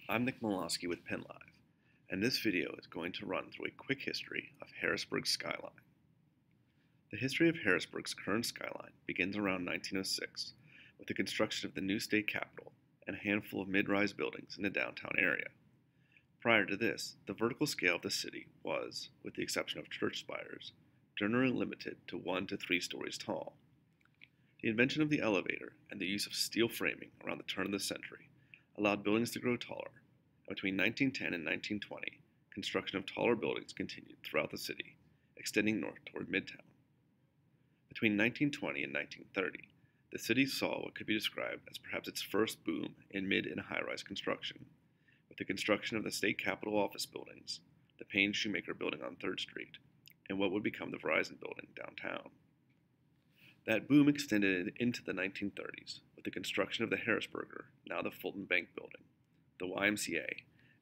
I'm Nick Malawskey with PennLive, and this video is going to run through a quick history of Harrisburg's skyline. The history of Harrisburg's current skyline begins around 1906 with the construction of the new state capitol and a handful of mid-rise buildings in the downtown area. Prior to this, the vertical scale of the city was, with the exception of church spires, generally limited to 1 to 3 stories tall. The invention of the elevator and the use of steel framing around the turn of the century allowed buildings to grow taller, and between 1910 and 1920, construction of taller buildings continued throughout the city, extending north toward Midtown. Between 1920 and 1930, the city saw what could be described as perhaps its first boom in mid and high-rise construction, with the construction of the state capitol office buildings, the Payne Shoemaker building on 3rd Street, and what would become the Verizon building downtown. That boom extended into the 1930s with the construction of the Harrisburger, now the Fulton Bank building, the YMCA,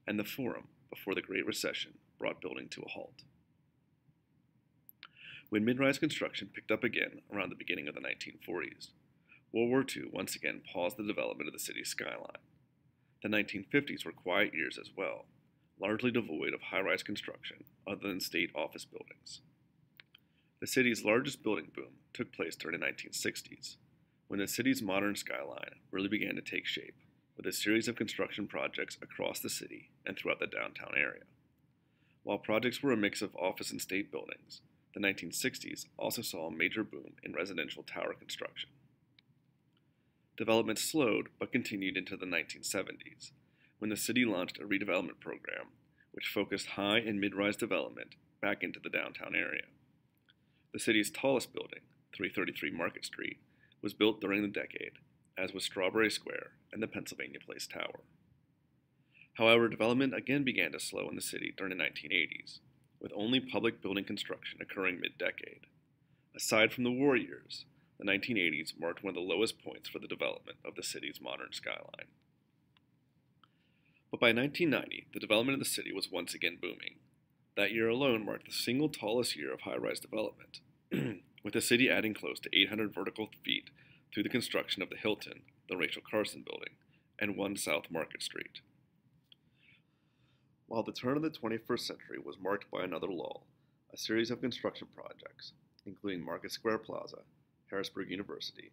and the Forum before the Great Recession brought building to a halt. When mid-rise construction picked up again around the beginning of the 1940s, World War II once again paused the development of the city's skyline. The 1950s were quiet years as well, largely devoid of high-rise construction other than state office buildings. The city's largest building boom took place during the 1960s, when the city's modern skyline really began to take shape, with a series of construction projects across the city and throughout the downtown area. While projects were a mix of office and state buildings, the 1960s also saw a major boom in residential tower construction. Development slowed but continued into the 1970s, when the city launched a redevelopment program which focused high and mid-rise development back into the downtown area. The city's tallest building, 333 Market Street, was built during the decade, as was Strawberry Square and the Pennsylvania Place Tower. However, development again began to slow in the city during the 1980s, with only public building construction occurring mid-decade. Aside from the war years, the 1980s marked one of the lowest points for the development of the city's modern skyline. But by 1990, the development of the city was once again booming. That year alone marked the single tallest year of high-rise development, with the city adding close to 800 vertical feet through the construction of the Hilton, the Rachel Carson Building, and 1 South Market Street. While the turn of the 21st century was marked by another lull, a series of construction projects, including Market Square Plaza, Harrisburg University,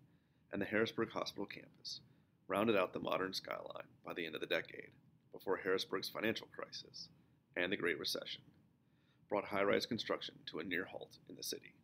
and the Harrisburg Hospital campus, rounded out the modern skyline by the end of the decade, before Harrisburg's financial crisis and the Great Recession brought high-rise construction to a near halt in the city.